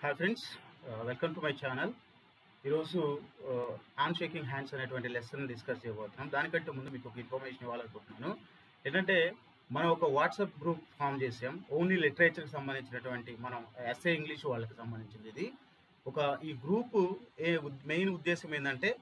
Hi friends, welcome to my channel. ఈరోజు hand shaking hands అనేటువంటి lesson discuss చేయబోతున్నాం. దానికంటే ముందు మీకు ఒక ఇన్ఫర్మేషన్ ఇవ్వాలనుకుంటున్నాను. ఏంటంటే మనం ఒక వాట్సాప్ గ్రూప్ ఫామ్ చేసాం. ఓన్లీ లిటరేచర్కి సంబంధించినటువంటి మనం ఎస్ఏ ఇంగ్లీష్ వాళ్ళకి సంబంధించింది ఇది. ఈ గ్రూపు మెయిన్ ఉద్దేశం ఏంటంటే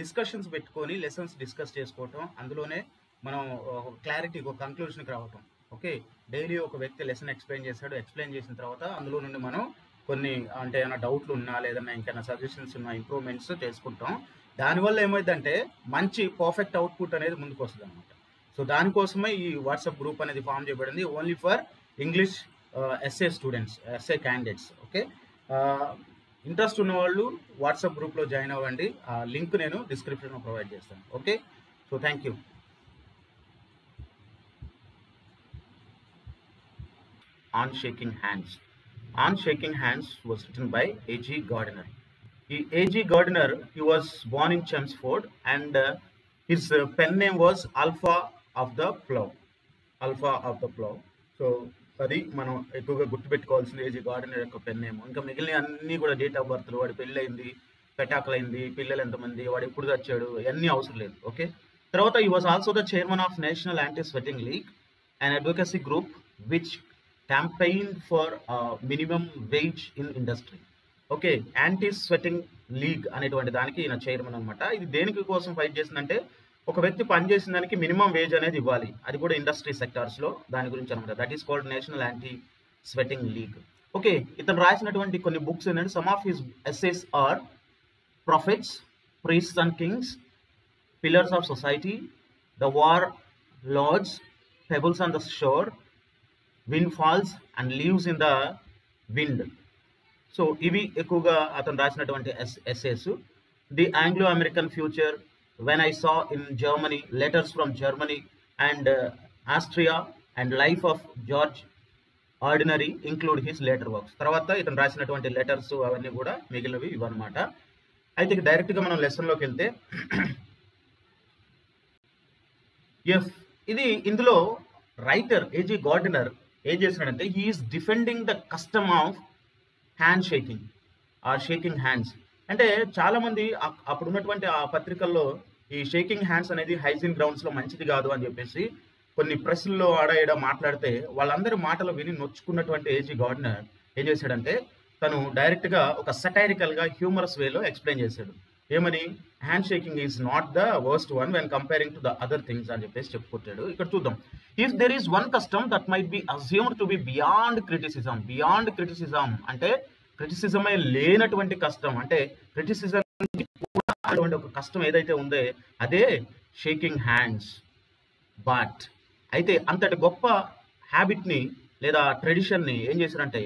డిస్కషన్స్ పెట్టుకొని లెసన్స్ డిస్కస్ చేసుకోవటం, అందులోనే మనం ఒక క్లారిటీ, ఒక కంక్లూషన్కి రావటం. ఓకే, డైలీ ఒక వ్యక్తి లెసన్ ఎక్స్ప్లెయిన్ చేశాడు. ఎక్స్ప్లెయిన్ చేసిన తర్వాత అందులో నుండి మనం కొన్ని అంటే ఏమైనా డౌట్లు ఉన్నా లేదన్నా ఇంకైనా సజెషన్స్ ఉన్నా ఇంప్రూవ్మెంట్స్ చేసుకుంటాం. దానివల్ల ఏమైందంటే మంచి పర్ఫెక్ట్ అవుట్పుట్ అనేది ముందుకు వస్తుంది అనమాట. సో దానికోసమే ఈ వాట్సాప్ గ్రూప్ అనేది ఫామ్ చేయబడింది, only for English SA students, SA candidates. Okay, interest ఉన్న వాళ్ళు వాట్సాప్ గ్రూప్లో జాయిన్ అవ్వండి. ఆ లింక్ నేను డిస్క్రిప్షన్లో ప్రొవైడ్ చేస్తాను. Okay, so thank you. On Shaking Hands. On Shaking Hands was written by A.G. Gardner. A.G. Gardner, he was born in Chelmsford, and his pen name was Alpha of the Plough. Alpha of the Plough. So అది మనం ఎక్కువగా గుర్తుపెట్టుకోవాల్సింది AG gardener యొక్క pen name. ఇంకా మిగిలిన అన్నీ కూడా date of బర్త్లు, వాడి పెళ్ళయింది, పెటాకులైంది, పిల్లలు ఎంతమంది, వాడు ఎప్పుడు వచ్చాడు, అన్నీ అవసరం లేదు. ఓకే, తర్వాత ఈ was also the chairman of national anti sweating league, an advocacy group which campaigned for minimum wage in industry. Okay, anti sweating league అనేటువంటి దానికి ఈయన చైర్మన్ అనమాట. ఇది దేనికి కోసం ఫైట్ చేసిందంటే ఒక వ్యక్తి పనిచేసిన దానికి మినిమం వేజ్ అనేది ఇవ్వాలి, అది కూడా ఇండస్ట్రీ సెక్టార్స్లో, దాని గురించి అనమాట. That is called national anti sweating league. Okay, ఇతను రాసినటువంటి కొన్ని బుక్స్ ఏంటంటే some of his essays are prophets, priests and kings, pillars of society, the war lords, pebbles on the shore, windfalls and leaves in the wind. So ఇవి ఎక్కువగా అతను రాసినటువంటి essays. The Anglo American future, when I saw in Germany, letters from Germany and Austria, and life of George ordinary include his letter works. తర్వాత ఇతను రాసినటువంటి letters అవన్నీ కూడా మిగిలినవి ఇవన్నమాట. అయితే డైరెక్ట్గా మనం లెసన్లోకి వెళ్తే ఇది ఇందులో రైటర్ ఏజీ గార్డెనర్ ఏం చేసినాడంటే he is defending the custom of hand shaking or shaking hands. అంటే చాలామంది అప్పుడు ఉన్నటువంటి ఆ పత్రికల్లో ఈ షేకింగ్ హ్యాండ్స్ అనేది హైజీన్ గ్రౌండ్స్లో మంచిది కాదు అని చెప్పేసి కొన్ని ప్రెస్ల్లో ఆడ మాట్లాడితే వాళ్ళందరి మాటలు విని నొచ్చుకున్నటువంటి ఏజీ గార్డెనర్ ఏం చేశాడంటే తను డైరెక్ట్గా ఒక సటైరికల్గా హ్యూమరస్ వేలో ఎక్స్ప్లెయిన్ చేశాడు. ఏమని, hand shaking is not the worst one when comparing to the other things అని చెప్పేసి చెప్పుకుంటాడు. ఇక్కడ చూద్దాం. If there is one custom that might be assumed to be beyond criticism. Beyond criticism అంటే క్రిటిసిజమే లేనటువంటి కష్టం, అంటే క్రిటిసిజం కూడా అటువంటి ఒక కష్టం ఏదైతే ఉందో అదే షేకింగ్ హ్యాండ్స్. బట్ అయితే అంతటి గొప్ప హ్యాబిట్ని లేదా ట్రెడిషన్ని ఏం చేశారంటే,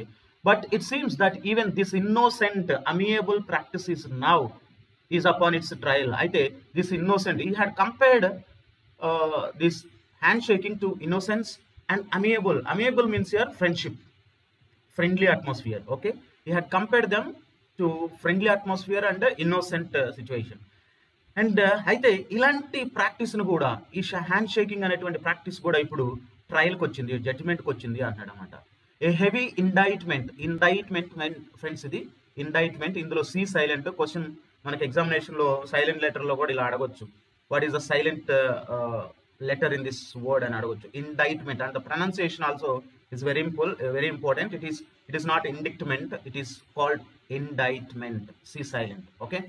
but it seems that even this innocent amiable practice is now is upon its trial. అయితే this innocent, he had compared this handshaking to innocence and amiable. Amiable means here friendship, friendly atmosphere. Okay, he had compared them to friendly atmosphere and innocent situation. And అయితే ఇలాంటి ప్రాక్టీస్ను కూడా ఈ hand shaking అనేటువంటి practice కూడా ఇప్పుడు ట్రయల్కి వచ్చింది, జడ్జిమెంట్కి వచ్చింది అన్నాడు అనమాట. ఏ హెవీ ఇండైట్మెంట్ ఫ్రెండ్స్, ఇది ఇండైట్మెంట్. ఇందులో సి సైలెంట్. క్వశ్చన్ మనకి ఎగ్జామినేషన్లో సైలెంట్ లెటర్లో కూడా ఇలా అడగొచ్చు, what is the silent letter in this word అని అడగొచ్చు. Indictment and the pronunciation also is very important. It is not indictment, it is called indictment, C silent. Okay,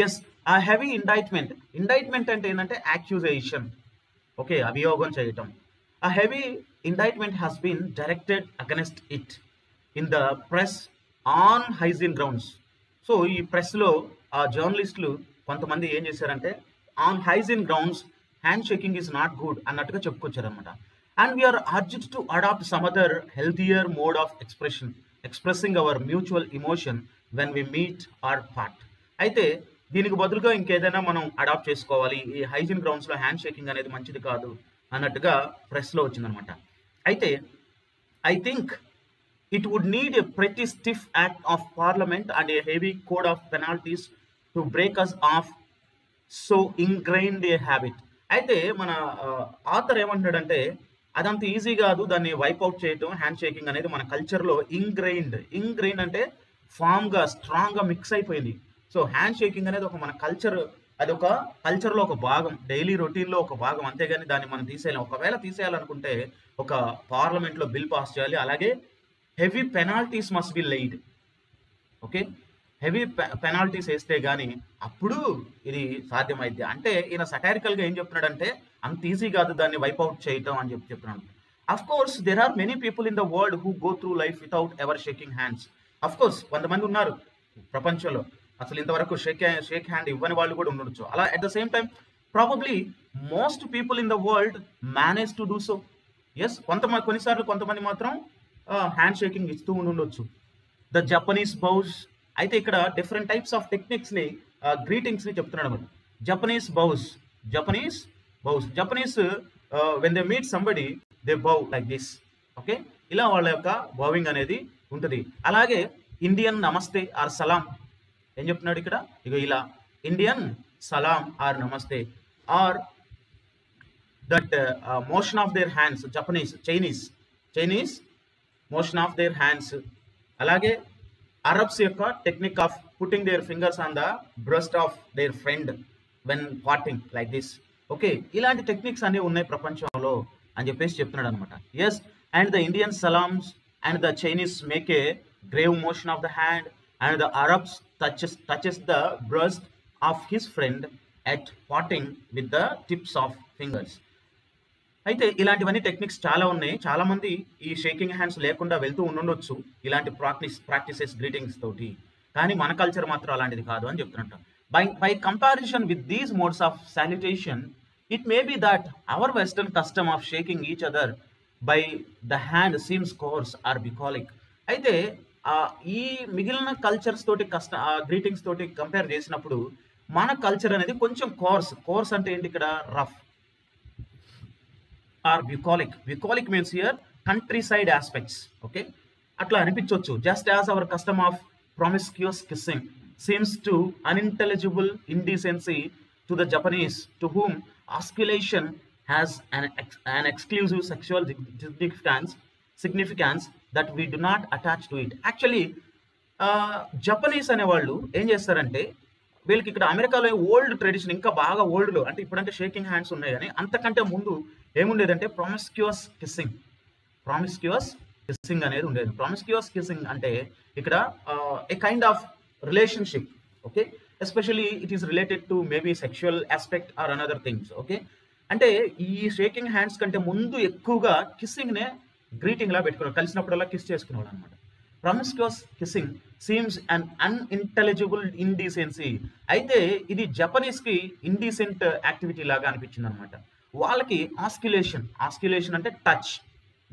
yes, a heavy indictment. Indictment అంటే ఏంటంటే accusation, okay, అభియోగం చేయటం. A heavy indictment has been directed against it in the press on hygiene grounds. So ఈ ప్రెస్లో ఆ జర్నలిస్టులు కొంతమంది ఏం చేశారంటే on hygiene grounds hand shaking is not good అన్నట్టుగా చెప్పుకొచ్చారనమాట. And we are urged to adopt some other healthier mode of expressing our mutual emotion when we meet or part. అయితే దీనికి బదులుగా ఇంకేదైనా మనం అడాప్ట్ చేసుకోవాలి, ఈ హైజీన్ గ్రౌండ్స్లో హ్యాండ్ షేకింగ్ అనేది మంచిది కాదు అన్నట్టుగా ప్రెస్లో వచ్చిందనమాట. అయితే I think it would need a pretty stiff act of parliament and a heavy code of penalties to break us off so ingrained a habit. అయితే మన ఆథర్ ఏమంటాడంటే అదంత ఈజీ కాదు దాన్ని వైప్ అవుట్ చేయటం, హ్యాండ్ షేకింగ్ అనేది మన కల్చర్లో ఇంగ్రెయిన్డ్ అంటే ఫామ్గా స్ట్రాంగ్గా మిక్స్ అయిపోయింది. సో హ్యాండ్ షేకింగ్ అనేది ఒక మన కల్చర్, అది ఒక కల్చర్లో ఒక భాగం, డైలీ రొటీన్లో ఒక భాగం. అంతేగాని దాన్ని మనం తీసేయాలి. ఒకవేళ తీసేయాలనుకుంటే ఒక పార్లమెంట్లో బిల్ పాస్ చేయాలి. అలాగే heavy penalties must be laid. Okay, heavy penalties వేస్తే కానీ అప్పుడు ఇది సాధ్యమైద్ది. అంటే ఈయన సటారికల్గా ఏం చెప్తున్నాడంటే అంత ఈజీ కాదు దాన్ని వైప్అవుట్ చేయటం అని చెప్తున్నాడు. Of course there are many people in the world who go through life without ever shaking hands. Of course కొంతమంది ఉన్నారు ప్రపంచంలో అసలు ఇంతవరకు షేక్ హ్యాండ్ ఇవ్వని వాళ్ళు కూడా ఉండొచ్చు. అలా at the same time probably most people in the world manage to do so. Yes, కొన్నిసార్లు కొంతమంది మాత్రం హ్యాండ్ షేకింగ్ ఇస్తూ ఉండొచ్చు. ద జపనీస్ బౌస్, అయితే ఇక్కడ డిఫరెంట్ టైప్స్ ఆఫ్ టెక్నిక్స్ని గ్రీటింగ్స్ని చెప్తున్నాడు అనమాట. Japanese Japanese when they meet somebody they bow like this. Okay, ఇలా వాళ్ళ యొక్క బౌవింగ్ అనేది ఉంటుంది. అలాగే ఇండియన్ నమస్తే ఆర్ సలాం ఏం చెప్తున్నాడు ఇక్కడ, ఇక ఇలా Indian salaam or namaste or that motion of their hands. Chinese motion of their hands. అలాగే అరబ్స్ యొక్క technique of putting their fingers on the breast of their friend when parting like this. Okay, ఇలాంటి techniques అన్నీ ఉన్నాయి ప్రపంచంలో అని చెప్పేసి చెప్తున్నాడు అనమాట. Yes, and the Indian salaams and the Chinese make a grave motion of the hand and the Arabs touches the breast of his friend at parting with the tips of fingers. అయితే ఇలాంటివన్నీ techniques చాలా ఉన్నాయి. చాలా మంది ఈ shaking hands లేకుండా వెళ్తూ ఉండొచ్చు ఇలాంటి ప్రాక్టీసెస్ గ్రీటింగ్స్ తోటి, కానీ మన కల్చర్ మాత్రం అలాంటిది కాదు అని చెప్తున్నట్టు. By comparison with these modes of salutation it may be that our western custom of shaking each other by the hand seems coarse or bucolic. అయితే ఈ మిగిలిన కల్చర్స్ తోటి గ్రీటింగ్స్ తోటి కంపేర్ చేసినప్పుడు మన కల్చర్ అనేది కొంచెం కోర్స్ అంటే ఏంటి ఇక్కడ, rough or bucolic means here countryside aspects. Okay, అట్లా అనిపించవచ్చు. Just as our custom of promiscuous kissing seems to unintelligible indecency to the Japanese to whom osculation has an exclusive sexual significance that we do not attach to it. Actually Japanese అనేవాళ్ళు ఏం చేస్తారంటే వీళ్ళకి ఇక్కడ అమెరికాలో old tradition, ఇంకా బాగా ఓల్డ్లో, అంటే ఇప్పుడంటే షేకింగ్ హ్యాండ్స్ ఉన్నాయి కానీ అంతకంటే ముందు ఏముండేదంటే ప్రామిస్క్యూస్ కిస్సింగ్ అనేది ఉండేది. ప్రామిస్క్యూస్ కిస్సింగ్ అంటే ఇక్కడ a kind of relationship. Okay, especially it is related to maybe sexual aspect or another things. Okay, అంటే ఈ షేకింగ్ హ్యాండ్స్ కంటే ముందు ఎక్కువగా కిస్సింగ్నే గ్రీటింగ్ లా పెట్టుకున్నాడు, కలిసినప్పుడల్లా కిస్ చేసుకునేవాడు అనమాట. ప్రామిస్క్యూస్ కిస్సింగ్ సీమ్స్ అన్ అన్ఇంటెలిజిబుల్ ఇండీసెన్సీ. అయితే ఇది జపనీస్కి ఇండీసెంట్ యాక్టివిటీ లాగా అనిపించింది అనమాట. వాళ్ళకి ఆస్క్యులేషన్ అంటే touch,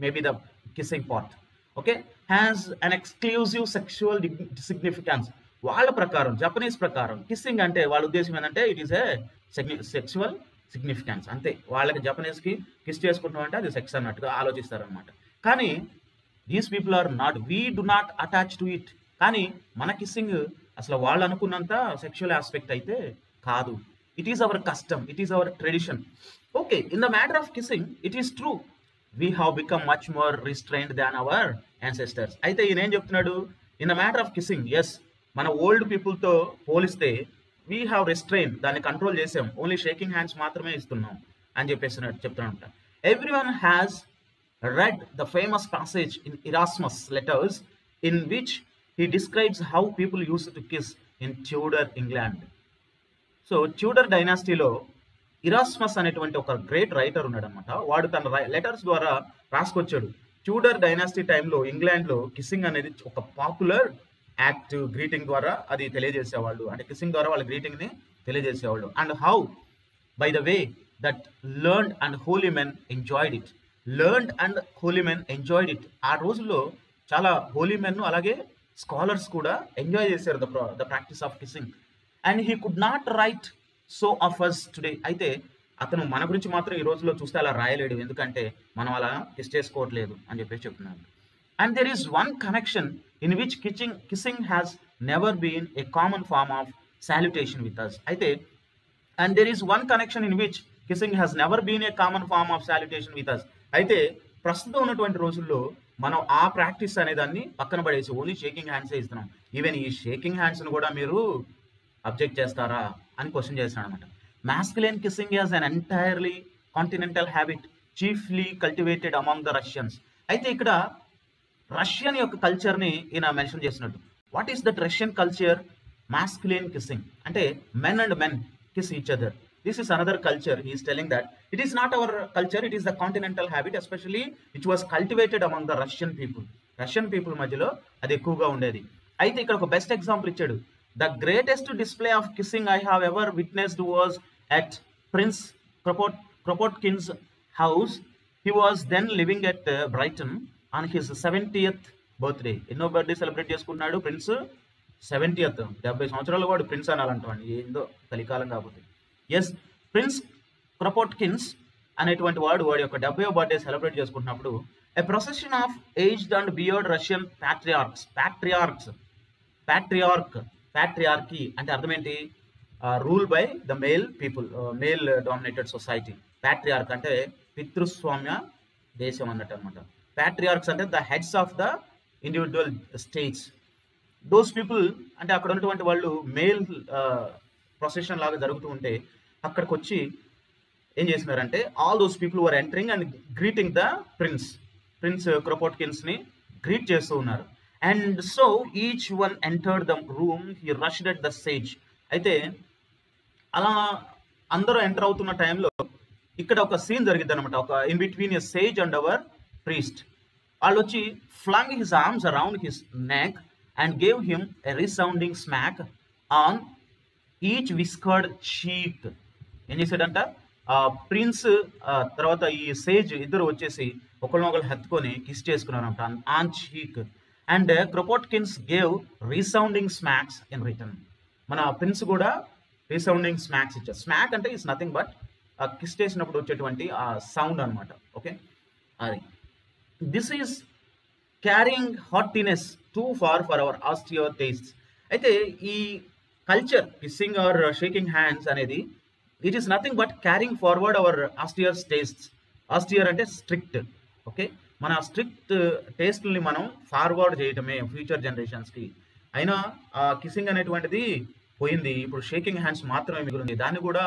maybe the kissing part. Okay, has an exclusive sexual significance. వాళ్ళ ప్రకారం, జపనీస్ ప్రకారం కిస్సింగ్ అంటే వాళ్ళ ఉద్దేశం ఏంటంటే it is a sexual significance. అంతే, వాళ్ళకి జపనీస్కి కిస్ చేసుకుంటాం అంటే అది సెక్స్ అన్నట్టుగా ఆలోచిస్తారనమాట. కానీ these people are not, we do not attach to it. కానీ మన కిస్సింగ్ అసలు వాళ్ళు అనుకున్నంత సెక్షువల్ ఆస్పెక్ట్ అయితే కాదు. It is our custom, it is our tradition. Okay, in the matter of kissing it is true we have become much more restrained than our ancestors. అయితే ఈయన ఏం చెప్తున్నాడు, in the matter of kissing, yes, మన old పీపుల్తో పోలిస్తే we have restrain, దాన్ని control చేసాం, only shaking hands మాత్రమే ఇస్తున్నాం అని చెప్పేసి చెప్తున్నా. Everyone has read the famous passage in Erasmus letters in which he describes how people used to kiss in Tudor England. So Tudor డైనాసిటీలో Erasmus అనేటువంటి ఒక గ్రేట్ రైటర్ ఉన్నాడు అనమాట. వాడు తన లెటర్స్ ద్వారా రాసుకొచ్చాడు. ట్యూడర్ డైనాసిటీ టైంలో ఇంగ్లాండ్లో కిస్సింగ్ అనేది ఒక పాపులర్ యాక్ట్, గ్రీటింగ్ ద్వారా అది తెలియజేసేవాళ్ళు, అంటే కిస్సింగ్ ద్వారా వాళ్ళ గ్రీటింగ్ని తెలియజేసేవాళ్ళు. And how by the way that learned and holy men enjoyed it. ఆ రోజుల్లో చాలా హోలీ మెన్ అలాగే స్కాలర్స్ కూడా ఎంజాయ్ చేశారు the practice of kissing. And he could not write so of us today. అయితే అతను మన గురించి మాత్రం ఈ రోజుల్లో చూస్తే అలా రాయలేడు, ఎందుకంటే మనం అలా కిస్ చేసుకోవట్లేదు అని చెప్పేసి చెప్తున్నాను. And there is one connection in which kissing has never been a common form of salutation with us. అయితే and there is one connection in which kissing has never been a common form of salutation with us. అయితే ప్రస్తుతం ఉన్నటువంటి రోజుల్లో మనం ఆ practice అనే దాన్ని పక్కన పడేసి ఓన్లీ షేకింగ్ హ్యాండ్సే ఇస్తున్నాం. ఈవెన్ ఈ షేకింగ్ హ్యాండ్స్ని కూడా మీరు అబ్జెక్ట్ చేస్తారా అని క్వశ్చన్ చేస్తాడు అనమాట. Masculine kissing as an entirely continental habit chiefly cultivated among the Russians. అయితే ఇక్కడ రష్యన్ యొక్క కల్చర్ని ఈయన మెన్షన్ చేసినట్టు. What is that Russian culture? Masculine kissing అంటే men and men kiss each other. This is another culture. He is telling that it is not our culture, it is the continental habit, especially which was cultivated among the Russian people. Russian people మధ్యలో అది ఎక్కువగా ఉండేది. అయితే ఇక్కడ ఒక best example ఇచ్చాడు. The greatest display of kissing I have ever witnessed was at Prince Kropotkin's house. He was then living at Brighton on his 70th birthday. ఎన్నో birthday celebrate చేసుకున్నాడు ప్రిన్స్? 70th. 70 సంవత్సరాల వాడు ప్రిన్స్ అనాలంటాడు, ఏందో కలికాలం కాకపోతే. Yes, prince క్రపోట్కిన్స్ అనేటువంటి వాడి యొక్క 70వ బర్త్డే సెలబ్రేట్ చేసుకుంటున్నప్పుడు a procession of aged and beard Russian patriarchy అంటే అర్థం ఏంటి? Rule by the male people, male dominated society. Patriarch అంటే పితృస్వామ్య దేశం అన్నట్టు అనమాట. ప్యాట్రియార్క్స్ అంటే the heads of the individual states. Those people అంటే అక్కడ ఉన్నటువంటి వాళ్ళు మేల్ ప్రొసెషన్ లాగా జరుగుతూ ఉంటే అక్కడికి వచ్చి ఏం చేసినారంటే all those people were entering and greeting the prince క్రపోట్కిన్స్ని గ్రీట్ చేస్తూ ఉన్నారు. And so each one entered the room, he rushed at the sage. అయితే అలా అందరూ ఎంటర్ అవుతున్న టైంలో ఇక్కడ ఒక సీన్ జరిగింది అనమాట. ఒక in between a sage and our priest. వాళ్ళు వచ్చి flung his arms around his neck and gave him a resounding smack on each whiskered cheek. ఏం చేశాడంట? ప్రిన్స్ తర్వాత ఈ సేజ్ ఇద్దరు వచ్చేసి ఒకరినొకరు హత్తుకొని కిస్ చేసుకున్నారంట on cheek. And Kropotkins gave resounding smacks in return. మన ప్రిన్స్ కూడా రీసౌండింగ్ స్మాక్స్ ఇచ్చారు. స్మాక్ అంటే ఇట్స్ నథింగ్ బట్ కిస్ చేసినప్పుడు వచ్చేటువంటి ఆ సౌండ్ అనమాట. ఓకే, అది this is carrying heartiness too far for our austere tastes. అయితే ఈ culture kissing or shaking hands అనేది it is nothing but carrying forward our austere tastes. Austere అంటే strict. Okay, మన స్ట్రిక్ట్ టేస్ట్ని మనం ఫార్వర్డ్ చేయటమే ఫ్యూచర్ జనరేషన్స్కి. అయినా కిస్సింగ్ అనేటువంటిది పోయింది, ఇప్పుడు షేకింగ్ హ్యాండ్స్ మాత్రమే మిగిలింది. దాన్ని కూడా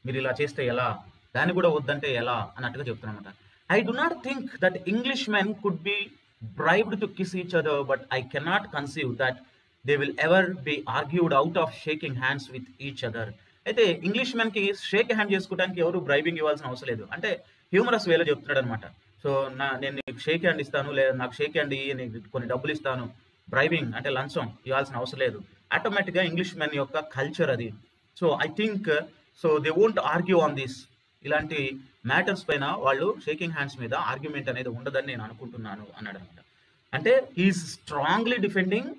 మీరు ఇలా చేస్తే ఎలా, దాన్ని కూడా వద్దంటే ఎలా అన్నట్టుగా చెప్తున్నమాట. I do not think that English men could be bribed to kiss each other, but I cannot conceive that they will ever be argued out of shaking hands with each other. అయితే English మెన్కి shake hand చేసుకోవడానికి ఎవరు bribing ఇవ్వాల్సిన అవసరం లేదు. అంటే humorous వేలో చెప్తున్నాడు అనమాట. సో నేను నీకు షేక్ హ్యాండ్ ఇస్తాను, లేదా నాకు షేక్ హ్యాండ్ ఇయ్యి, నీకు కొన్ని డబ్బులు ఇస్తాను, బ్రైబింగ్ అంటే లంచం ఇవ్వాల్సిన అవసరం లేదు. ఆటోమేటిక్గా ఇంగ్లీష్ మెన్ యొక్క కల్చర్ అది. So I think so they won't argue on this. ఇలాంటి మ్యాటర్స్ పైన వాళ్ళు షేకింగ్ హ్యాండ్స్ మీద ఆర్గ్యుమెంట్ అనేది ఉండదని నేను అనుకుంటున్నాను అన్నాడు అనమాట. అంటే he is strongly defending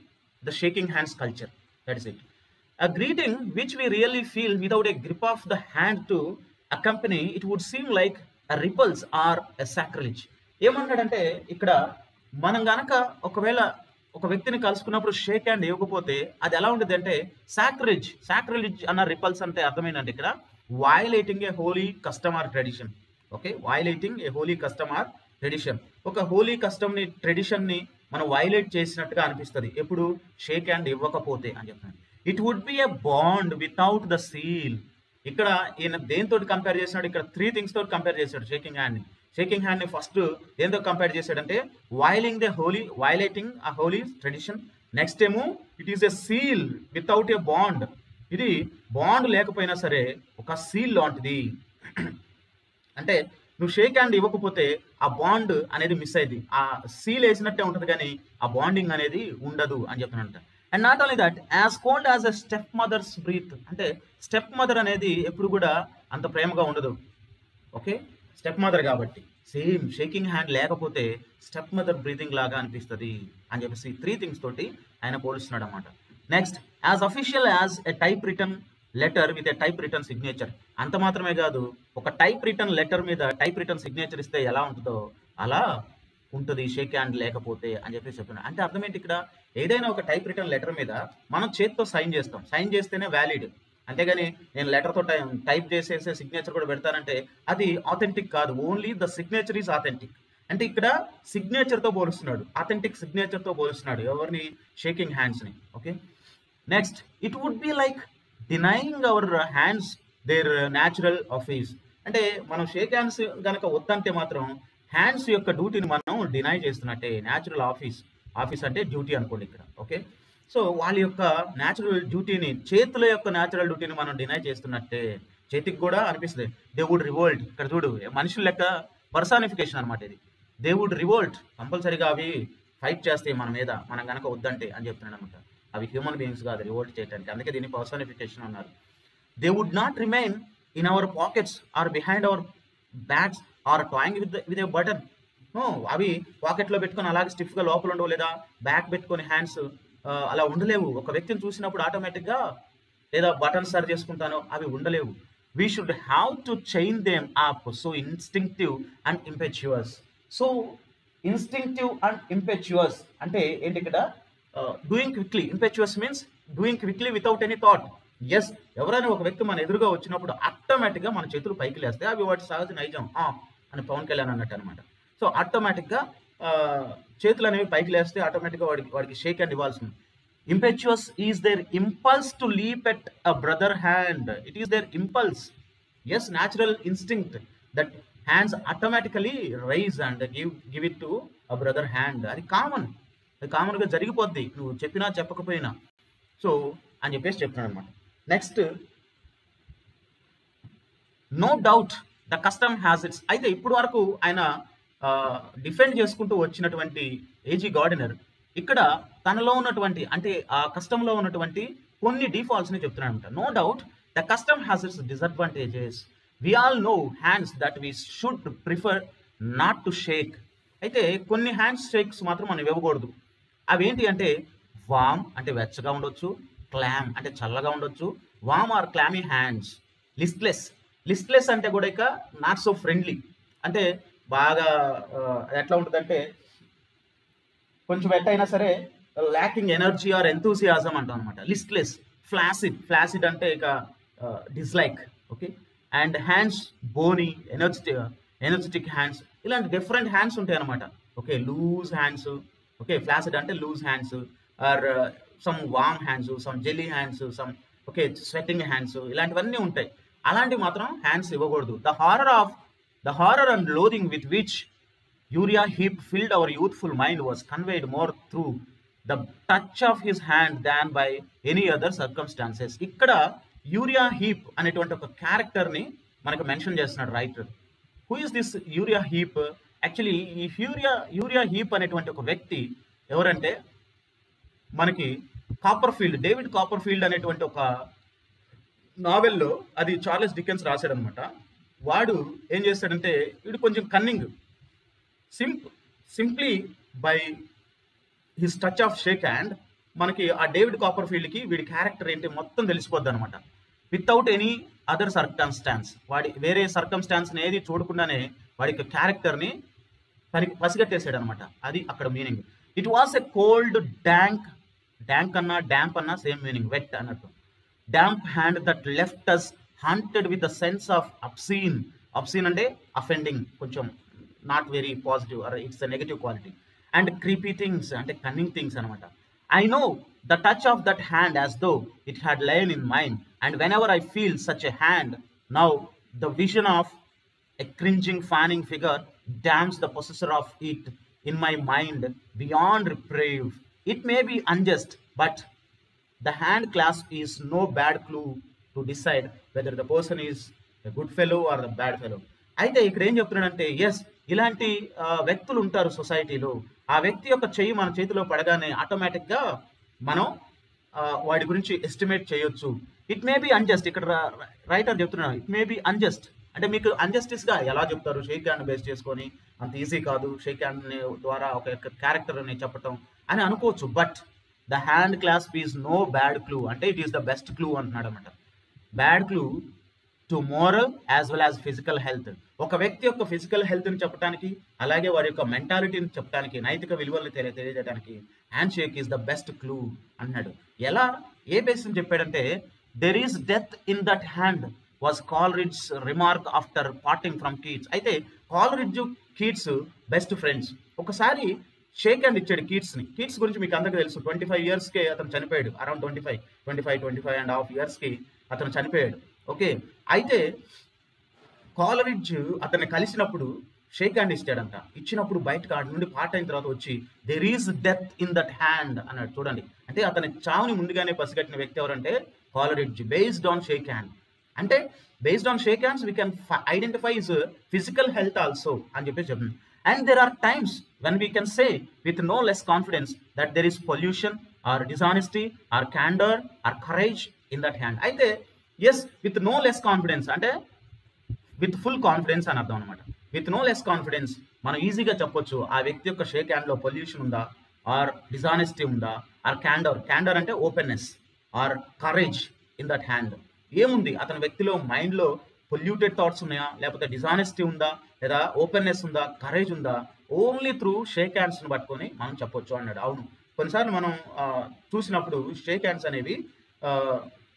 the shaking hands culture. That is it. A greeting which we really feel without a grip of the hand to accompany it would seem like a repulse or a sacrilege. ఏమన్నాడంటే ఇక్కడ మనం గనక ఒకవేళ ఒక వ్యక్తిని కలుసుకున్నప్పుడు shake hand ఇవ్వకపోతే అది ఎలా ఉంటుంది అంటే సాక్రిలేజ్ అన్న రిపల్స్ అంటే అర్థమైందంటే ఇక్కడ violating a holy custom or tradition. Okay, violating a holy custom or tradition. ఒక హోలీ కస్టమ్ని ట్రెడిషన్ని మనం వైలేట్ చేసినట్టుగా అనిపిస్తుంది ఎప్పుడు షేక్ హ్యాండ్ ఇవ్వకపోతే అని చెప్తున్నాను. It would be a bond without the seal. ఇక్కడ ఈయన దేంతో కంపేర్ చేసినాడు? ఇక్కడ 3 things తోటి కంపేర్ చేశాడు షేకింగ్ హ్యాండ్ని. ఫస్ట్ దేంతో కంపేర్ చేశాడంటే వైలేటింగ్ ఆ హోలీ ట్రెడిషన్. నెక్స్ట్ ఏమో it is a seal without a bond. ఇది బాండ్ లేకపోయినా సరే ఒక సీల్ లాంటిది. అంటే నువ్వు షేక్ హ్యాండ్ ఇవ్వకపోతే ఆ బాండ్ అనేది మిస్ అయింది, ఆ సీల్ వేసినట్టే ఉంటుంది కానీ ఆ బాండింగ్ అనేది ఉండదు అని చెప్తున్నానంట. And not only that, as cold as a step mother's breath. అంటే స్టెప్ మదర్ అనేది ఎప్పుడు కూడా అంత ప్రేమగా ఉండదు. ఓకే, స్టెప్ మదర్ కాబట్టి సేమ్ షేకింగ్ హ్యాండ్ లేకపోతే స్టెప్ మదర్ బ్రీతింగ్ లాగా అనిపిస్తుంది అని చెప్పేసి 3 things తోటి ఆయన పోలుస్తున్నాడు అనమాట. Next, as official as a type return letter with a type return signature. అంత మాత్రమే కాదు, ఒక టైప్ రిటర్న్ లెటర్ మీద టైప్ రిటర్న్ సిగ్నేచర్ ఇస్తే ఎలా ఉంటుందో అలా ఉంటుంది షేక్ హ్యాండ్ లేకపోతే అని చెప్పేసి చెప్తున్నాను. అంటే అర్థం ఏంటి? ఇక్కడ ఏదైనా ఒక టైప్ రిటర్న్ లెటర్ మీద మనం చేతితో సైన్ చేస్తాం, సైన్ చేస్తేనే వ్యాలిడ్. అంతేగాని నేను లెటర్తో టైప్ చేసేసే సిగ్నేచర్ కూడా పెడతానంటే అది ఆథెంటిక్ కాదు. Only the signature is authentic. అంటే ఇక్కడ సిగ్నేచర్తో పోలుస్తున్నాడు, అథెంటిక్ సిగ్నేచర్తో పోలుస్తున్నాడు ఎవరిని, షేకింగ్ హ్యాండ్స్ని. Okay, next it would be like denying our hands their natural office. అంటే మనం షేక్ హ్యాండ్స్ కనుక వద్దంటే మాత్రం హ్యాండ్స్ యొక్క డ్యూటీని మనం డినై చేస్తున్నట్టే. న్యాచురల్ ఆఫీస్ అంటే డ్యూటీ అనుకోండి ఇక్కడ. ఓకే, సో వాళ్ళ యొక్క న్యాచురల్ డ్యూటీని, చేతుల యొక్క న్యాచురల్ డ్యూటీని మనం డినై చేస్తున్నట్టే. చేతికి కూడా అనిపిస్తుంది దే వుడ్ రివోల్ట్. ఇక్కడ చూడు, మనుషుల లెక్క పర్సానిఫికేషన్ అనమాట ఇది. దే వుడ్ రివోల్ట్, కంపల్సరీగా అవి ఫైట్ చేస్తాయి మన మీద మనం కనుక వద్దంటే అని చెప్తున్నాడు అనమాట. అవి హ్యూమన్ బీయింగ్స్ కాదు రివోల్ట్ చేయడానికి, అందుకే దీన్ని పర్సానిఫికేషన్ అన్నారు. They would not remain in our pockets or behind our bags or toying with a button. అవి పాకెట్లో పెట్టుకొని అలాగే స్టిఫ్గా లోపల ఉండవు, లేదా బ్యాగ్ పెట్టుకొని హ్యాండ్స్ అలా ఉండలేవు. ఒక వ్యక్తిని చూసినప్పుడు ఆటోమేటిక్గా లేదా బటన్స్ సరి చేసుకుంటానో అవి ఉండలేవు. We should have to chain them up so instinctive and impetuous. So instinctive and impetuous అంటే ఏంటి ఇక్కడ, doing quickly. Impetuous means doing quickly without any thought. Yes, ఎవరైనా ఒక వ్యక్తి మన ఎదురుగా వచ్చినప్పుడు ఆటోమేటిక్గా మన చేతులు పైకి లేస్తాయి, అవి వాటి సహజ నైజం అని పవన్ కళ్యాణ్ అన్నట్టు అనమాట. సో ఆటోమేటిక్గా చేతులు అనేవి పైకి లేస్తే ఆటోమేటిక్గా వాడికి షేక్ హ్యాండ్ ఇవ్వాల్సింది. Impetuous is there impulse to leap at a brother hand. It is there impulse. Yes, natural instinct that hands automatically rise and give it to a brother hand. అది కామన్గా జరిగిపోద్ది, నువ్వు చెప్పినా చెప్పకపోయినా. సో అని చెప్పేసి చెప్తున్నాడు అనమాట. Next, no doubt the custom has its. అయితే ఇప్పుడు వరకు ఆయన డిఫెండ్ చేసుకుంటూ వచ్చినటువంటి ఏజీ గార్డినర్ ఇక్కడ తనలో ఉన్నటువంటి, అంటే ఆ కస్టంలో ఉన్నటువంటి కొన్ని డిఫాల్ట్స్ని చెప్తున్నాడు అనమాట. No doubt the custom has its disadvantages. We all know hands that we should prefer not to shake. అయితే కొన్ని హ్యాండ్స్ షేక్స్ మాత్రం మనం ఇవ్వకూడదు. అవేంటి అంటే, వామ్ అంటే వెచ్చగా ఉండొచ్చు, క్లామ్ అంటే చల్లగా ఉండొచ్చు. వామ్ ఆర్ క్లామీ హ్యాండ్స్. లిస్ట్లెస్ అంటే కూడా ఇక నాట్ సో ఫ్రెండ్లీ, అంటే బాగా ఎట్లా ఉంటుందంటే కొంచెం ఎట్టయినా సరే ల్యాకింగ్ ఎనర్జీ ఆర్ ఎంతూసియాజం అంటాం అనమాట. లిస్ట్లెస్. ఫ్లాసిడ్ అంటే ఇక dislike. Okay, and hands bony, energetic hands, ఇలాంటి డిఫరెంట్ హ్యాండ్స్ ఉంటాయి అనమాట. Okay, loose hands. Okay, flaccid అంటే loose hands are some warm hands, some jelly hands, some okay sweating hands, ఇలాంటివన్నీ ఉంటాయి. అలాంటివి మాత్రం హ్యాండ్స్ ఇవ్వకూడదు. The horror and loathing with which Uriah Heep filled our youthful mind was conveyed more through the touch of his hand than by any other circumstances. ఇక్కడ urea heap అనేటువంటి ఒక క్యారెక్టర్ని మనకు మెన్షన్ చేస్తున్నాడు writer. Who is this urea heap? Actually ఈ urea heap అనేటువంటి ఒక వ్యక్తి ఎవరంటే, మనకి డేవిడ్ కాపర్ఫీల్డ్ అనేటువంటి ఒక నావెల్లో అది చార్లెస్ డికెన్స్ రాశాడనమాట. వాడు ఏం చేస్తాడంటే, వీడు కొంచెం cunning. Simply by his touch of shake hand మనకి ఆ డేవిడ్ కాపర్ఫీల్డ్కి వీడి క్యారెక్టర్ ఏంటి మొత్తం తెలిసిపోద్ది అనమాట. వితౌట్ ఎనీ అదర్ సర్కమ్స్టాన్స్, వాడి వేరే సర్కమ్స్టాన్స్ని ఏది చూడకుండానే వాడి క్యారెక్టర్ని తనకి పసిగట్టేసాడు అనమాట. అది అక్కడ meaning. It was a cold dank అన్నా డ్యాంప్ అన్నా సేమ్ మీనింగ్, వెట్ అన్నట్టు. Damp hand that left us haunted with the sense of obscene అంటే offending, కొంచెం not very positive, or its a negative quality, and creepy things అంటే cunning things అనమాట. I know the touch of that hand as though it had lain in mine, and whenever I feel such a hand now, the vision of a cringing fanning figure damns the possessor of it in my mind beyond reprieve. It may be unjust, but the hand clasp is no bad clue to decide whether the person is a good fellow or a bad fellow. అయితే ఇక్కడ ఏం చెప్తున్నాడంటే, yes, ఇలాంటి వ్యక్తులు ఉంటారు సొసైటీలో. ఆ వ్యక్తి యొక్క చెయ్యి మన చేతిలో పడగానే ఆటోమేటిక్గా మనం వాడి గురించి ఎస్టిమేట్ చేయొచ్చు. It may B unjust. ఇక్కడ రైటర్ చెప్తున్నాడు ఇట్ మే బి అన్జస్ట్ అంటే మీకు అన్జస్టిస్గా ఎలా చెప్తారు, షేక్ హ్యాండ్ బేస్ చేసుకొని అంత ఈజీ కాదు షేక్ హ్యాండ్ ద్వారా ఒక క్యారెక్టర్ని చెప్పటం అని అనుకోవచ్చు. But the hand clasp is no bad clue అంటే it is the best clue అంటున్నాడు అనమాట. Bad clue to moral as well as physical health. ఒక వ్యక్తి యొక్క ఫిజికల్ హెల్త్ని చెప్పడానికి, అలాగే వారి యొక్క మెంటాలిటీని చెప్పడానికి, నైతిక విలువలను తెలియజేయడానికి hand shake is the best clue అన్నాడు. ఎలా, ఏ బేసిస్ చెప్పాడంటే, there is death in that hand was Coleridge remark after parting from Keats. అయితే కాల్రిడ్జ్ కీట్స్ బెస్ట్ ఫ్రెండ్స్. ఒకసారి షేక్ హ్యాండ్ ఇచ్చాడు కీట్స్ని. కీట్స్ గురించి మీకు అందరికీ తెలుసు. 25 yearsకే అతను చనిపోయాడు. అరౌండ్ 25 yearsకి అతను చనిపోయాడు. ఓకే, అయితే కాలరిడ్జ్ అతన్ని కలిసినప్పుడు షేక్ హ్యాండ్ ఇచ్చాడంట. ఇచ్చినప్పుడు బయటకు ఆడి నుండి పాట అయిన తర్వాత వచ్చి there is death in that hand అన్నాడు. చూడండి, అంటే అతని చావుని ముందుగానే పసిగట్టిన వ్యక్తి ఎవరంటే Coleridge. Based on shake hand, అంటే based on shake hands we can identify his physical health also అని చెప్పేసి చెప్తుంది. And there are times when we can say with no less confidence that there is pollution or dishonesty or candour or courage in that hand. అయితే yes, with no less confidence అంటే with full confidence అని అర్థం అనమాట. With no less confidence మనం ఈజీగా చెప్పొచ్చు ఆ వ్యక్తి యొక్క షేక్ హ్యాండ్లో పొల్యూషన్ ఉందా, ఆర్ డిసానెస్టీ ఉందా, ఆర్ క్యాండర్ అంటే openness, or courage in that hand. ఏముంది అతని వ్యక్తిలో మైండ్లో పొల్యూటెడ్ థాట్స్ ఉన్నాయా, లేకపోతే డిసానెస్టీ ఉందా, లేదా ఓపెన్నెస్ ఉందా, కరేజ్ ఉందా, ఓన్లీ త్రూ షేక్ హ్యాండ్స్ని పట్టుకొని మనం చెప్పొచ్చు అన్నాడు. అవును, కొన్నిసార్లు మనం చూసినప్పుడు షేక్ హ్యాండ్స్ అనేవి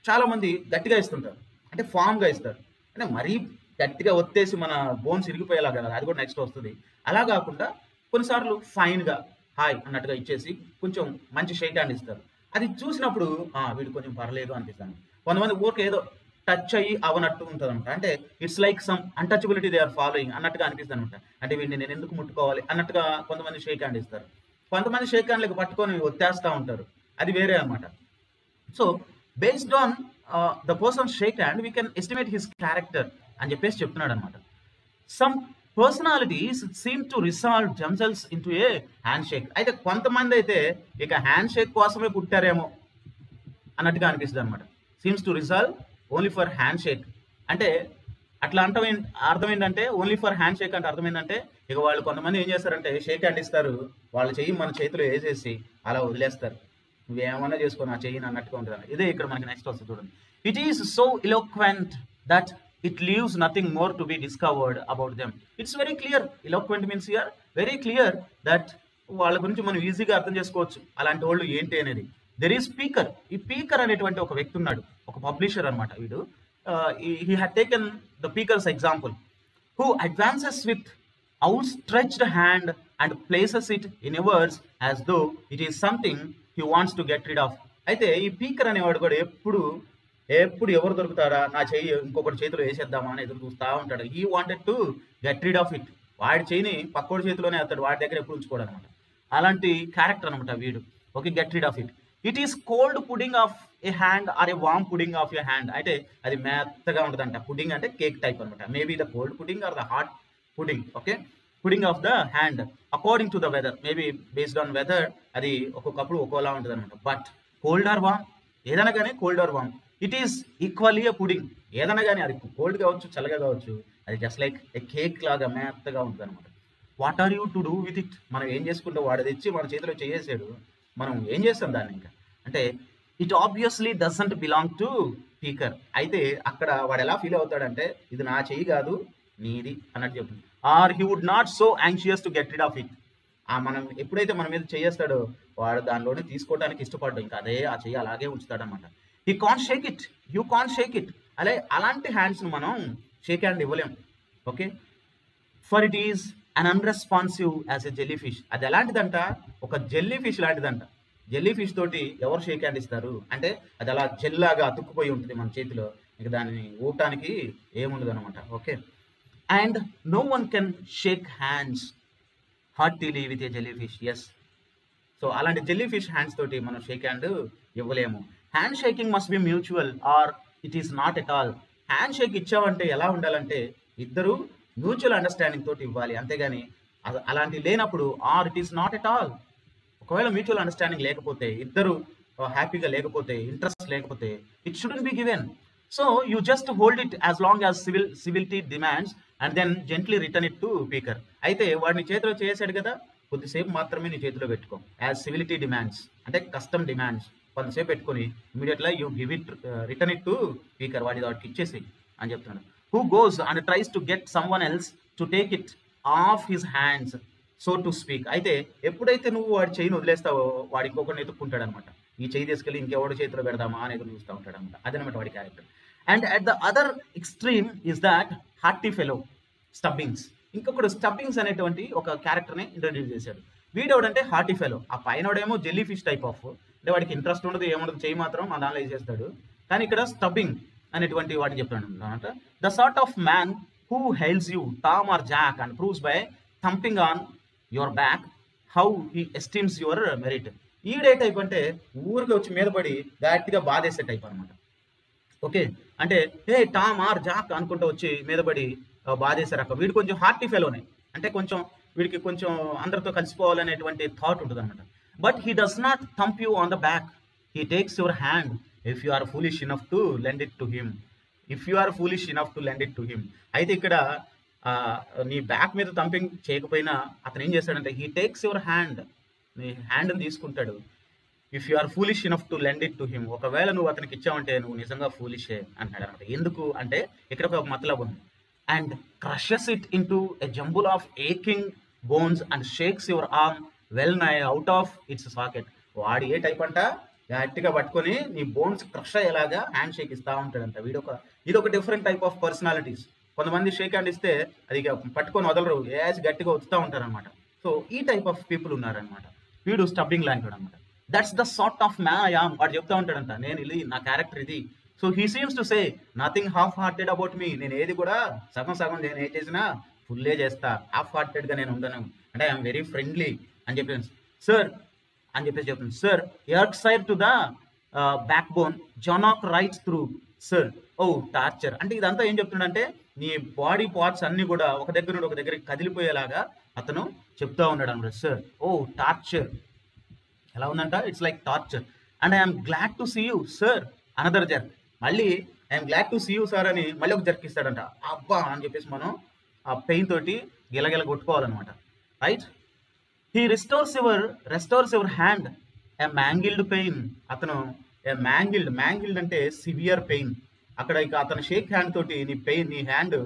చాలామంది గట్టిగా ఇస్తుంటారు, అంటే ఫామ్గా ఇస్తారు. అంటే మరీ గట్టిగా ఒత్తేసి మన బోన్స్ ఇరిగిపోయేలా కదా, అది కూడా నెక్స్ట్ వస్తుంది. అలా కాకుండా కొన్నిసార్లు ఫైన్గా హాయ్ అన్నట్టుగా ఇచ్చేసి కొంచెం మంచి షేక్ హ్యాండ్ ఇస్తారు. అది చూసినప్పుడు వీడు కొంచెం పర్లేదు అనిపిస్తాను. కొంతమంది ఊరికి ఏదో టచ్ అయ్యి అవనట్టు ఉంటుంది అనమాట. అంటే it's like some untouchability they are following అన్నట్టుగా అనిపిస్తుంది అనమాట. అంటే వీడిని నేను ఎందుకు ముట్టుకోవాలి అన్నట్టుగా కొంతమంది షేక్ హ్యాండ్ ఇస్తారు. కొంతమంది షేక్ హ్యాండ్లకు పట్టుకొని ఒత్తేస్తూ ఉంటారు, అది వేరే అనమాట. So based on the person shake hand we can estimate his character అని చెప్పేసి చెప్తున్నాడు అనమాట. Some personalities seem to resolve themselves into A hand shake. అయితే కొంతమంది అయితే ఇక హ్యాండ్ షేక్ కోసమే పుట్టారేమో అన్నట్టుగా అనిపిస్తుంది అనమాట. Seems to resolve only for hand shake అంటే అట్లా అర్థం ఏంటంటే ఓన్లీ ఫర్ హ్యాండ్ షేక్ అంటే అర్థం ఏంటంటే ఇక వాళ్ళు కొంతమంది ఏం చేస్తారంటే షేక్ హ్యాండ్ ఇస్తారు, వాళ్ళ చెయ్యి మన చేతిలో వేసేసి అలా వదిలేస్తారు. నువ్వేమన్నా చేసుకొని ఆ చెయ్యిని అన్నట్టుగా ఉంటుంది. ఇదే ఇక్కడ మనకి నెక్స్ట్ వస్తుంది చూడండి. It is so eloquent that it leaves nothing more to be discovered about them. It's very clear. Eloquent means here very clear that వాళ్ళ గురించి మనం ఈజీగా అర్థం చేసుకోవచ్చు అలాంటి వాళ్ళు ఏంటి అనేది. There is speaker. ఈ స్పీకర్ అనేటువంటి ఒక వ్యక్తి ఉన్నాడు, ఒక పబ్లిషర్ అనమాట వీడు. he had taken the speaker's example, who advances with outstretched hand and places it in a verse as though it is something he wants to get rid of. అయితే ఈ స్పీకర్ అనేవాడు కూడా ఎప్పుడు ఎవరు దొరుకుతారా, నా చెయ్యి ఇంకొకటి చేతిలో వేసేద్దామా అని ఎదురు చూస్తూ ఉంటాడు. He wanted to get rid of it. వాడి చెయ్యిని పక్కోడి చేతిలోనే అతడు వాడి దగ్గర ఎప్పుడు ఉంచుకోవడం అనమాట. అలాంటి క్యారెక్టర్ అనమాట వీడు. Okay, get rid of it. It is cold pudding of a hand or a warm pudding of a hand. అంటే అది మెత్తగా ఉంటుందంట. పుడింగ్ అంటే కేక్ టైప్ అనమాట. Maybe the cold pudding or the hot pudding. Okay, pudding of the hand according to the weather. Maybe based on weather అది ఒక్కొక్కప్పుడు ఒక్కోలా ఉంటుంది అనమాట. బట్ కోల్డ్ ఆర్ వామ్, ఏదైనా కానీ cold or warm, it is equally a pudding. ఏదైనా కానీ అది cold కావచ్చు, చల్లగా కావచ్చు, అది జస్ట్ లైక్ ఏ కేక్ లాగా మెత్తగా ఉంటుంది అనమాట. What are you to do with it? మనం ఏం చేసుకుంటాం? వాడు తెచ్చి మన చేతిలో చేసేసాడు, మనం ఏం చేస్తాం దాన్ని ఇంకా అంటే it obviously doesn't belong to speaker. అయితే అక్కడ వాడు ఎలా ఫీల్ అవుతాడంటే ఇది నా చెయ్యి కాదు నీది అన్నట్టు చెప్తుంది. Or he would not so anxious to get rid of it. మనం ఎప్పుడైతే మన మీద చేస్తాడో వాడు దానిలోనే తీసుకోవడానికి ఇష్టపడ్డాడు, ఇంకా అదే ఆ చెయ్యి అలాగే ఉంచుతాడనమాట. He can't shake it, you can't shake it. అలాంటి హ్యాండ్స్ను మనం షేక్ హ్యాండ్ ఇవ్వలేం. Okay, for it is an unresponsive as a jellyfish. అది ఎలాంటిదంట, ఒక జెల్లీ ఫిష్ లాంటిదంట. జెల్లీ ఫిష్ తోటి ఎవరు షేక్ హ్యాండ్ ఇస్తారు అంటే అది అలా జెల్లాగా అతుక్కుపోయి ఉంటుంది మన చేతిలో, ఇక దాన్ని ఊపటానికి ఏముండదు అనమాట. Okay, and no one can shake hands heartily with a jellyfish. Yes, so అలాంటి జెల్లీ ఫిష్ హ్యాండ్స్ తోటి మనం షేక్ హ్యాండ్ ఇవ్వలేము. Hand shaking must be mutual or it is not at all. Hand shake ఇచ్చామంటే ఎలా ఉండాలంటే ఇద్దరు mutual understanding తోటి ఇవ్వాలి, అంతేగాని అలాంటి లేనప్పుడు or it is not at all. ఒకవేళ మ్యూచువల్ అండర్స్టాండింగ్ లేకపోతే, ఇద్దరు హ్యాపీగా లేకపోతే, ఇంట్రెస్ట్ లేకపోతే, it shouldn't be given. So you just hold it as long as civility demands and then gently return it to speaker. అయితే వాడిని చేతిలో చేసాడు కదా, కొద్దిసేపు మాత్రమే నీ చేతిలో పెట్టుకో. యాజ్ సివిలిటీ డిమాండ్స్ అంటే కస్టమ్ డిమాండ్స్, కొంతసేపు పెట్టుకుని ఇమీడియట్గా you give it return it to speaker. వాడికి ఇచ్చేసి అని చెప్తున్నాడు. Who goes and tries to get someone else to take it off his hands so to speak. అయితే ఎప్పుడైతే నువ్వు వాడి చెయ్యిని వదిలేస్తావో వాడు ఇంకొకరిని ఎత్తుక్కుంటాడు అనమాట. ఈ చెయ్యి తీసుకెళ్ళి ఇంకెవడి చేతిలో పెడదామా అనేది చూస్తూ ఉంటాడు అనమాట. అదనమాట వాడి character. And at the other extreme is that hearty fellow Stubbings. ఇంకొకడు స్టబ్బింగ్స్ అనేటువంటి ఒక క్యారెక్టర్ని ఇంట్రడ్యూస్ చేశాడు. వీడెవడంటే హార్టీ ఫెలో. ఆ పైనోడేమో జెల్లీ ఫిష్ టైప్ ఆఫ్, అంటే వాడికి ఇంట్రెస్ట్ ఉండదు, ఏముండదు, చేయి మాత్రం ఆ దానిలో వేసేస్తాడు. కానీ ఇక్కడ స్టబ్బింగ్ అనేటువంటి వాటిని చెప్తాడు అనమాట. The sort of man who hails you Tom or Jack and proves by thumping on your back how he esteems your merit. ఈడే టైప్ అంటే ఊరికి వచ్చి మీద పడి గట్టిగా బాధేసే టైప్ అనమాట. ఓకే, అంటే ఏ టామ్ ఆర్ జాక్ అనుకుంటూ వచ్చి మీద పడి బాధేసే రకం. వీడు కొంచెం హార్టీ ఫెలోనే, అంటే కొంచెం వీడికి కొంచెం అందరితో కలిసిపోవాలనేటువంటి థాట్ ఉంటుంది అనమాట. But he does not thump you on the back, he takes your hand if you are foolish enough to lend it to him. If you are foolish enough to lend it to him. అయితే ఇక్కడ నీ back మీద thumping చేయకపోయినా అతను ఏం చేస్తాడంటే he takes your hand, నీ హ్యాండ్ని తీసుకుంటాడు. If you are foolish enough to lend it to him. ఒకవేళ నువ్వు అతనికి ఇచ్చావంటే నువ్వు నిజంగా ఫూలిషే అంటున్నాడు అనమాట. ఎందుకు అంటే ఇక్కడ ఒక మతలబ్ ఉంది. And crushes it in to a jumble of aching bones and shakes your arm well నై అవుట్ ఆఫ్ ఇట్స్ సాకెట్. వాడు ఏ టైప్ అంట, గట్టిగా పట్టుకొని నీ బోన్స్ క్రష్ అయ్యేలాగా హ్యాండ్ షేక్ ఇస్తూ ఉంటాడంట. ఇదొక డిఫరెంట్ టైప్ ఆఫ్ పర్సనాలిటీస్. కొంతమంది షేక్ హ్యాండ్ ఇస్తే అది పట్టుకొని వదలరు, ఏసి గట్టిగా వస్తూ ఉంటారు అనమాట. సో ఈ టైప్ ఆఫ్ పీపుల్ ఉన్నారనమాట. వీడు స్టబ్బింగ్ లాంటి అనమాట. That's the sort of man I am. వాడు చెప్తా ఉంటాడంట, నేను ఇది, నా క్యారెక్టర్ ఇది. So he seems to say nothing half hearted about me. నేను ఏది కూడా సగం సగం నేను ఏం చేసినా ఫుల్లే చేస్తా, హాఫ్ హార్టెడ్గా నేను ఉండను, అంటే ఐఎమ్ వెరీ ఫ్రెండ్లీ అని చెప్పాను సార్ అని చెప్పేసి చెప్తాను. Sir jerk side to the backbone జానాక్ rights through sir oh torture. అంటే ఇదంతా ఏం చెప్తుండంటే నీ బాడీ పార్ట్స్ అన్ని కూడా ఒక దగ్గర నుండి ఒక దగ్గరికి కదిలిపోయేలాగా అతను చెప్తా ఉన్నాడు అనమాట. సార్ ఓ టార్చర్ ఎలా ఉందంట, it's like torture. And I'm glad to see you sir another jerk. మళ్ళీ I'm glad to see you sir అని మళ్ళీ ఒక జర్క్ ఇస్తాడంట. అబ్బా అని చెప్పేసి మనం ఆ పెయిన్ తోటి గిలగిల కొట్టుకోవాలన్నమాట. Right, he restores your hand a mangled pain. అతను మ్యాంగిల్డ్ అంటే సివియర్ పెయిన్. అక్కడ ఇక అతను షేక్ హ్యాండ్ తోటి నీ హ్యాండ్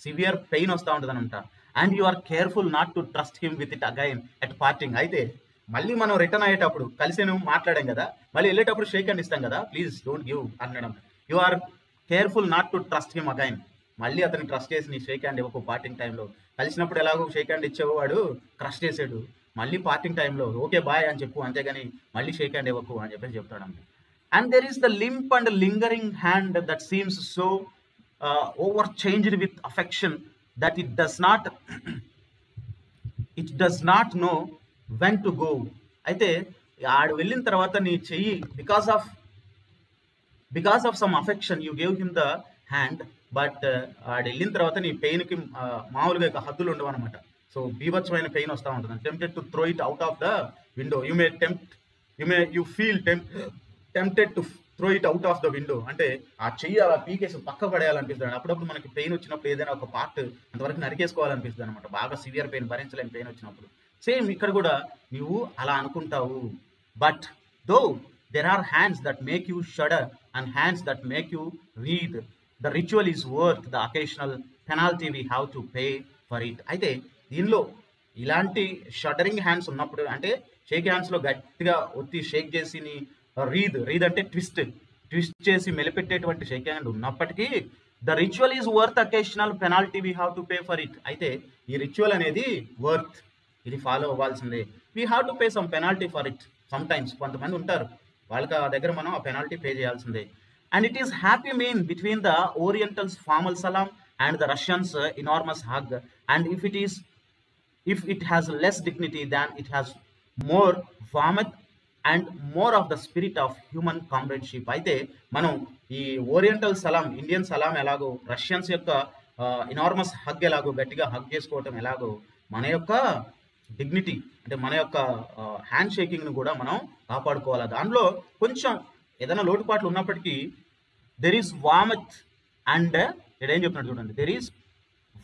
సివియర్ పెయిన్ వస్తూ ఉంటుంది అనమాట. And you are careful not to trust him with it again at parting. అయితే మళ్ళీ మనం రిటర్న్ అయ్యేటప్పుడు కలిసి మాట్లాడాం కదా, మళ్ళీ వెళ్ళేటప్పుడు షేక్ హ్యాండ్ ఇస్తాం కదా, ప్లీజ్ డోంట్ గివ్ అనడం. You are careful not to trust him again. మళ్ళీ అతను ట్రస్ట్ చేసి నీ షేక్ హ్యాండ్ ఇవ్వకు. పార్టింగ్ టైంలో కలిసినప్పుడు ఎలాగో షేక్ హ్యాండ్ ఇచ్చేవాడు క్రష్ చేసాడు, మళ్ళీ పార్టింగ్ టైంలో ఓకే బాయ్ అని చెప్పు, అంతేగాని మళ్ళీ షేక్ హ్యాండ్ ఇవ్వకు అని చెప్పేసి చెప్తాడు. And there is the limp and lingering hand that seems so over changed with affection that it does not know when to go. అయితే ఆడు వెళ్ళిన తర్వాత నీ చెయ్యి because of some affection you gave him the hand, but ఆడు వెళ్ళిన తర్వాత నీ పెయిన్కి మామూలుగా ఇక హద్దులు ఉండవు అనమాట. సో బీభత్సమైన పెయిన్ వస్తూ ఉంటుంది. Tempted to throw it out of the window. You feel tempted to throw it out of the window. అంటే ఆ చెయ్యి అలా పీకేసి పక్క పడేయాలనిపిస్తుంది. అప్పుడప్పుడు మనకి పెయిన్ వచ్చినప్పుడు ఏదైనా ఒక పార్ట్ అంతవరకు నరికేసుకోవాలనిపిస్తుంది అనమాట. బాగా సివియర్ పెయిన్, భరించలేని పెయిన్ వచ్చినప్పుడు. సేమ్ ఇక్కడ కూడా నువ్వు అలా అనుకుంటావు. But though there are hands that make you shudder and hands that make you writhe the ritual is worth the occasional penalty we have to pay for it. అయితే దీనిలో ఇలాంటి షడరింగ్ హ్యాండ్స్ ఉన్నప్పుడు, అంటే షేక్ హ్యాండ్స్లో గట్టిగా ఒత్తి షేక్ చేసి రీద్ అంటే ట్విస్ట్ చేసి మెలిపెట్టేటువంటి షేక్ హ్యాండ్ ఉన్నప్పటికీ the ritual is worth occasional penalty we have to pay for it. అయితే ఈ రిచువల్ అనేది వర్త్, ఇది ఫాలో అవ్వాల్సిందే. We have to pay some penalty for it. Sometimes కొంతమంది ఉంటారు, వాళ్ళకి ఆ దగ్గర మనం ఆ పెనాల్టీ పే చేయాల్సిందే. And it is happy mean between the Orientals formal సలాం and the Russians enormous hug, and if it has less dignity than it has more warmth and more of the spirit of human comradeship. అయితే మనం ఈ oriental సలాం, Indian సలాం ఎలాగో, Russians యొక్క enormous hug ఎలాగో, గట్టిగా hug చేసుకోవటం ఎలాగో, మన యొక్క డిగ్నిటీ అంటే మన యొక్క హ్యాండ్ షేకింగ్ను కూడా మనం కాపాడుకోవాలి. దానిలో కొంచెం ఏదైనా లోటుపాట్లు ఉన్నప్పటికీ దెర్ ఈస్ వామత్ అండ్ ఇక్కడ ఏం చెప్తున్నాడు చూడండి, there is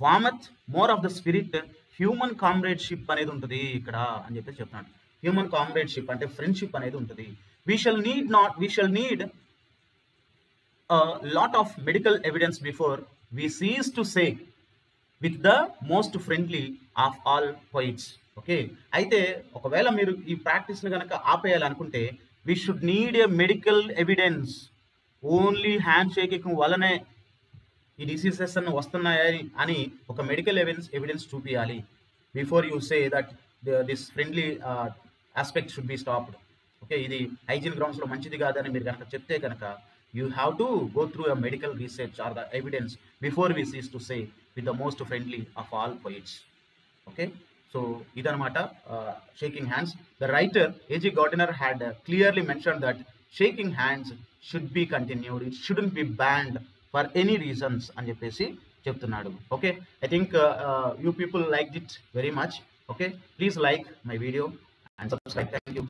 warmth more of the spirit human comradeship అనేది ఉంటుంది ఇక్కడ అని చెప్పేసి చెప్తున్నాడు. హ్యూమన్ కామ్రేడ్షిప్ అంటే ఫ్రెండ్షిప్ అనేది ఉంటుంది. We shall need lot of medical evidence before we cease to say with the most friendly of all poets. Okay, అయితే ఒకవేళ మీరు ఈ ప్రాక్టీస్ని కనుక ఆపేయాలనుకుంటే we should need a medical evidence. Only hand shaking వలనే ఈ డిసీజెస్ అన్ని వస్తున్నాయని అని ఒక మెడికల్ ఎవిడెన్స్ చూపించాలి before you say that this friendly aspect should be stopped. Okay, ఇది హైజీన్ గ్రౌండ్స్లో మంచిది కాదని మీరు కనుక చెప్తే కనుక you have to go through a medical research or the evidence before we cease to say with the most friendly of all poets. Okay, so ఇదనమాట shaking hands. The writer AG Gardiner had clearly mention that shaking hands should be continued, it shouldn't be banned for any reasons అని చెప్పేసి చెప్తున్నాడు. Okay, I think you people like it very much. Okay, please like my video and subscribe. Thank you.